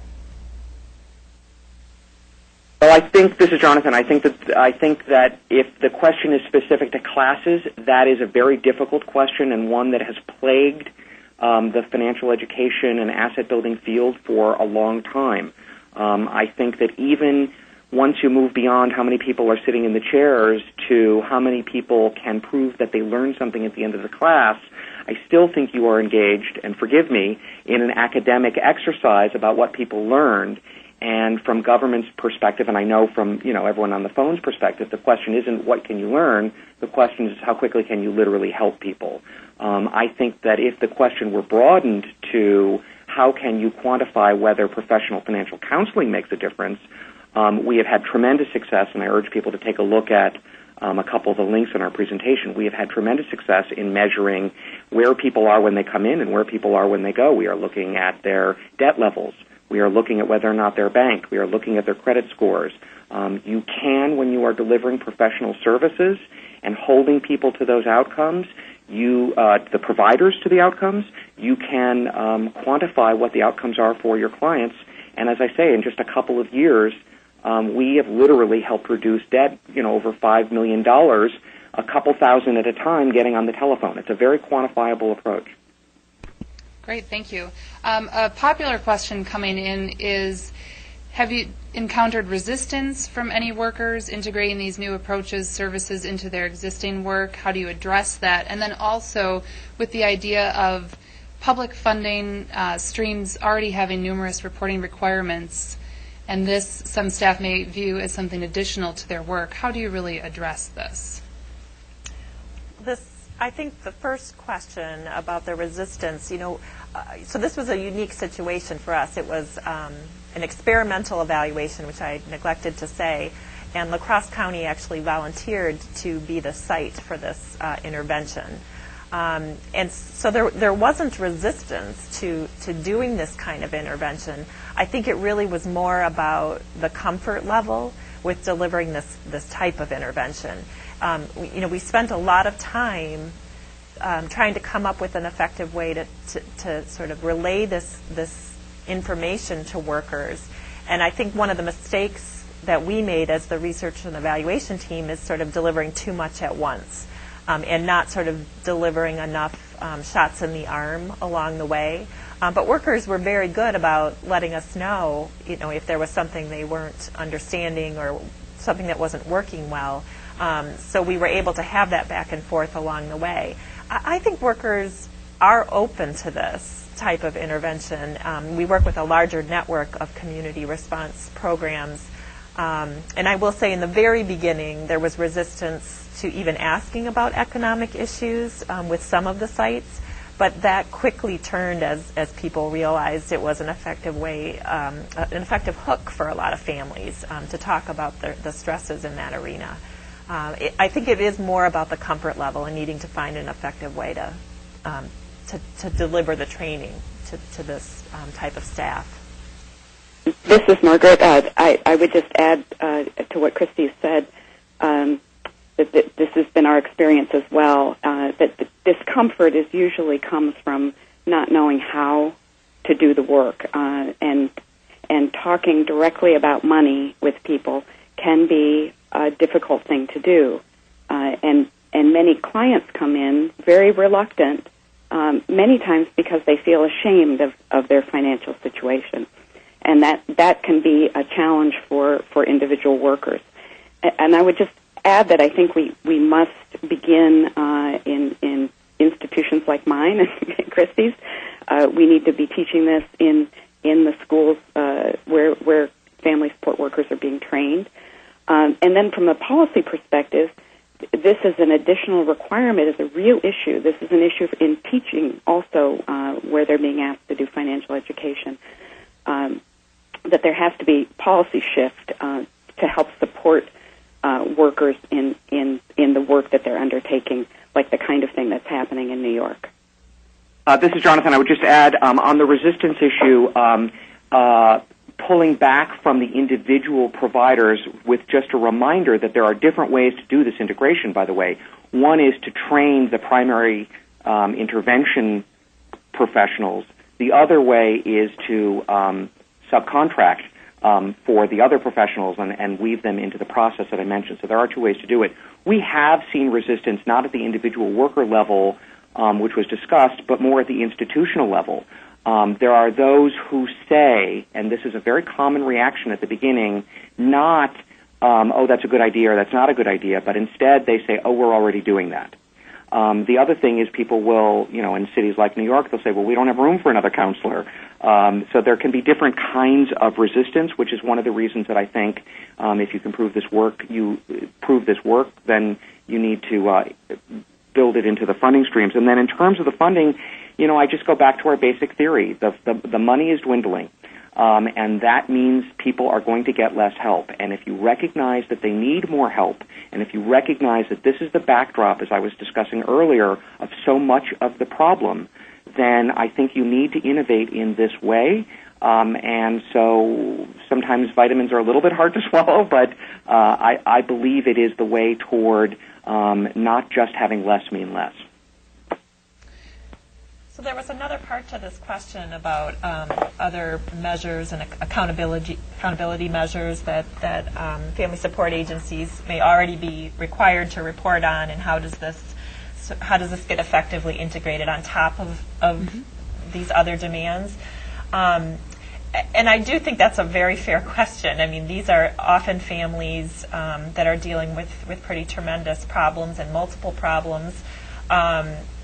Well, I think, this is Jonathan, I think that if the question is specific to classes, that is a very difficult question and one that has plagued the financial education and asset building field for a long time. I think that even once you move beyond how many people are sitting in the chairs to how many people can prove that they learned something at the end of the class, I still think you are engaged, and forgive me, in an academic exercise about what people learned. And from government's perspective, and I know from everyone on the phone's perspective, the question isn't what can you learn, the question is how quickly can you literally help people. I think that if the question were broadened to how can you quantify whether professional financial counseling makes a difference, we have had tremendous success, and I urge people to take a look at a couple of the links in our presentation. We have had tremendous success in measuring where people are when they come in and where people are when they go. We are looking at their debt levels. We are looking at whether or not they're banked. We are looking at their credit scores. You can, when you are delivering professional services and holding people to those outcomes, the providers to the outcomes, you can quantify what the outcomes are for your clients. And as I say, in just a couple of years, we have literally helped reduce debt, over $5 million, a couple thousand at a time getting on the telephone. It's a very quantifiable approach. Great, thank you. A popular question coming in is, have you encountered resistance from any workers integrating these new approaches, services into their existing work? How do you address that? And then also with the idea of public funding streams already having numerous reporting requirements, and this some staff may view as something additional to their work, how do you really address this? I think the first question about the resistance, so this was a unique situation for us. It was an experimental evaluation, which I neglected to say, and La Crosse County actually volunteered to be the site for this intervention. And so there wasn't resistance to doing this kind of intervention. I think it really was more about the comfort level with delivering this type of intervention. We spent a lot of time trying to come up with an effective way to sort of relay this information to workers. And I think one of the mistakes that we made as the research and evaluation team is sort of delivering too much at once and not sort of delivering enough shots in the arm along the way. But workers were very good about letting us know, if there was something they weren't understanding or something that wasn't working well. So we were able to have that back and forth along the way. I think workers are open to this type of intervention. We work with a larger network of community response programs. And I will say in the very beginning, there was resistance to even asking about economic issues with some of the sites. But that quickly turned as people realized it was an effective way, an effective hook for a lot of families to talk about the stresses in that arena. I think it is more about the comfort level and needing to find an effective way to deliver the training to this type of staff. This is Margaret. I would just add to what Christy said that this has been our experience as well. That discomfort usually comes from not knowing how to do the work, and talking directly about money with people can be a difficult thing to do, and many clients come in very reluctant, many times because they feel ashamed of their financial situation, and that can be a challenge for individual workers. And I would just add that I think we must begin in institutions like mine and Christie's. We need to be teaching this in the schools where family support workers are being trained. And then from a policy perspective, this is an additional requirement, is a real issue. This is an issue in teaching also where they're being asked to do financial education, that there has to be policy shift to help support workers in the work that they're undertaking, like the kind of thing that's happening in New York. This is Jonathan. I would just add on the resistance issue, pulling back from the individual providers with just a reminder that there are different ways to do this integration, by the way. One is to train the primary intervention professionals. The other way is to subcontract for the other professionals and weave them into the process that I mentioned. So there are two ways to do it. We have seen resistance not at the individual worker level, which was discussed, but more at the institutional level. There are those who say, and this is a very common reaction at the beginning, not, oh, that's a good idea or that's not a good idea, but instead they say, oh, we're already doing that. The other thing is people will, in cities like New York, they'll say, well, we don't have room for another counselor. So there can be different kinds of resistance, which is one of the reasons that I think if you can prove this work, then you need to build it into the funding streams. And then in terms of the funding, I just go back to our basic theory. The money is dwindling. And that means people are going to get less help. And if you recognize that they need more help, and if you recognize that this is the backdrop, as I was discussing earlier, of so much of the problem, then I think you need to innovate in this way. And so sometimes vitamins are a little bit hard to swallow, but I believe it is the way toward not just having less mean less. So there was another part to this question about other measures and accountability measures that family support agencies may already be required to report on, and how does this get effectively integrated on top of these other demands? And I do think that's a very fair question. I mean, these are often families that are dealing with pretty tremendous problems and multiple problems.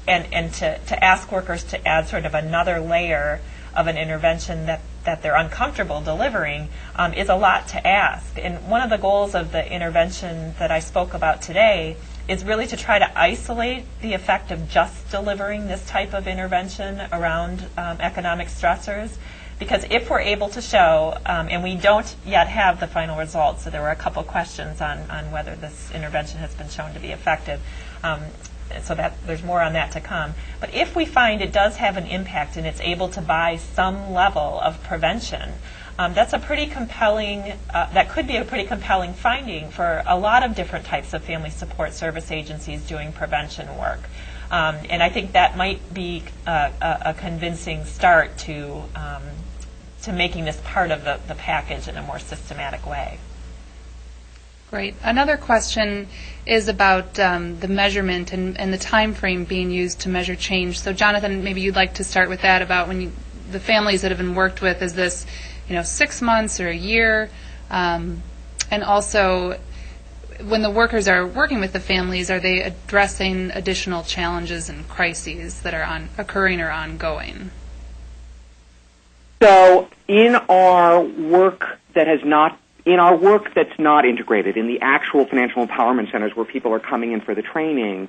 And to ask workers to add sort of another layer of an intervention that they're uncomfortable delivering is a lot to ask. And one of the goals of the intervention that I spoke about today is really to try to isolate the effect of just delivering this type of intervention around economic stressors. Because if we're able to show, and we don't yet have the final results, so there were a couple questions on whether this intervention has been shown to be effective, so that there's more on that to come. But if we find it does have an impact and it's able to buy some level of prevention, that's a pretty compelling, that could be a pretty compelling finding for a lot of different types of family support service agencies doing prevention work. And I think that might be a convincing start to making this part of the package in a more systematic way. Great. Another question is about the measurement and the time frame being used to measure change. So, Jonathan, maybe you'd like to start with that about the families that have been worked with. Is this, 6 months or a year? And also, when the workers are working with the families, are they addressing additional challenges and crises that are occurring or ongoing? So, in our work that's not integrated, in the actual financial empowerment centers where people are coming in for the training,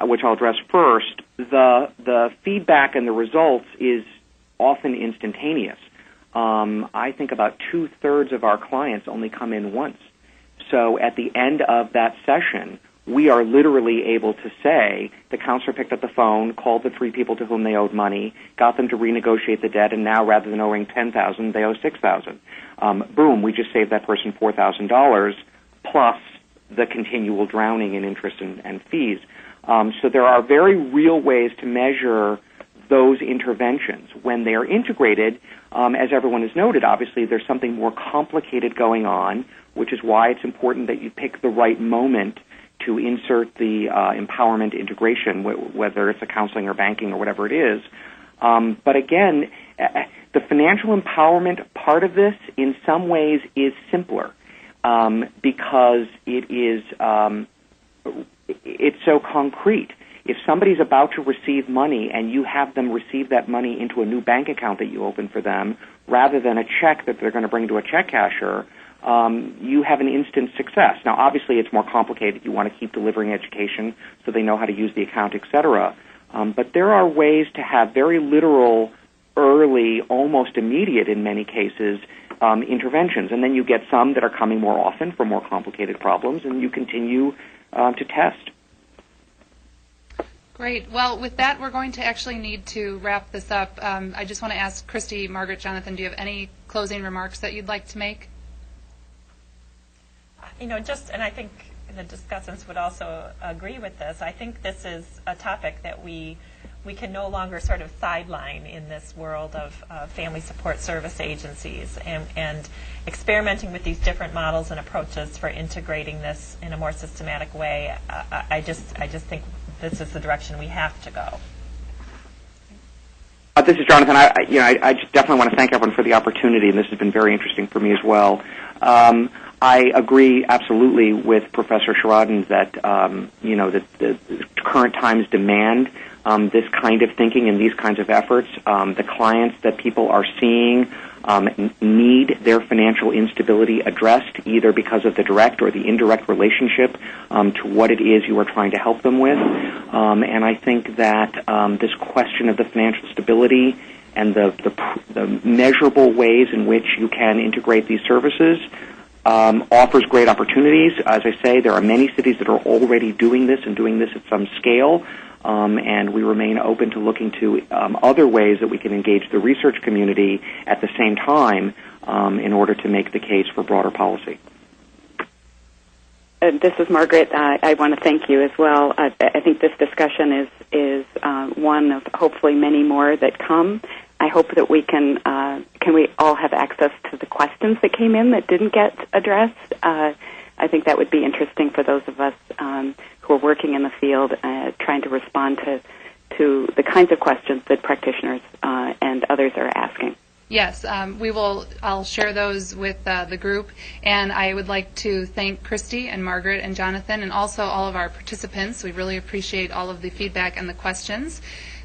which I'll address first, the feedback and the results is often instantaneous. I think about 2/3 of our clients only come in once. So at the end of that session, we are literally able to say the counselor picked up the phone, called the 3 people to whom they owed money, got them to renegotiate the debt, and now rather than owing $10,000, they owe $6,000. Boom, we just saved that person $4,000 plus the continual drowning in interest and fees. So there are very real ways to measure those interventions. When they are integrated, as everyone has noted, obviously there's something more complicated going on, which is why it's important that you pick the right moment to insert the empowerment integration, whether it's a counseling or banking or whatever it is. But again, the financial empowerment part of this, in some ways, is simpler because it's so concrete. If somebody's about to receive money and you have them receive that money into a new bank account that you open for them, rather than a check that they're going to bring to a check casher, you have an instant success. Now, obviously, it's more complicated. You want to keep delivering education so they know how to use the account, et cetera. But there are ways to have very literal, early, almost immediate, in many cases, interventions. And then you get some that are coming more often for more complicated problems, and you continue to test. Great. Well, with that, we're going to actually need to wrap this up. I just want to ask Christy, Margaret, Jonathan, do you have any closing remarks that you'd like to make? And I think the discussants would also agree with this. I think this is a topic that we can no longer sort of sideline in this world of family support service agencies, and experimenting with these different models and approaches for integrating this in a more systematic way. I just think this is the direction we have to go. This is Jonathan. I just definitely want to thank everyone for the opportunity, and this has been very interesting for me as well. I agree absolutely with Professor Sheridan that that the current times demand this kind of thinking and these kinds of efforts. The clients that people are seeing need their financial instability addressed, either because of the direct or the indirect relationship to what it is you are trying to help them with. And I think that this question of the financial stability and the measurable ways in which you can integrate these services offers great opportunities. As I say, there are many cities that are already doing this and doing this at some scale. And we remain open to looking to other ways that we can engage the research community at the same time in order to make the case for broader policy. This is Margaret. I want to thank you as well. I think this discussion is one of hopefully many more that come. I hope that we can we all have access to the questions that came in that didn't get addressed. I think that would be interesting for those of us who are working in the field, trying to respond to the kinds of questions that practitioners and others are asking. Yes, I'll share those with the group, and I would like to thank Christy and Margaret and Jonathan and also all of our participants. We really appreciate all of the feedback and the questions.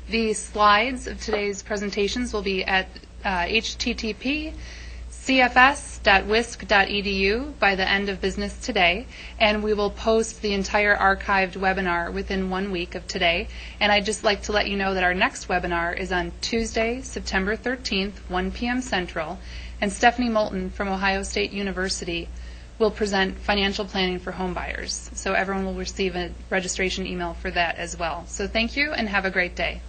The slides of today's presentations will be at http://cfs.wisc.edu by the end of business today, and we will post the entire archived webinar within 1 week of today. And I'd just like to let you know that our next webinar is on Tuesday, September 13th, 1 p.m. Central, and Stephanie Moulton from Ohio State University will present financial planning for home buyers. So everyone will receive a registration email for that as well. So thank you and have a great day.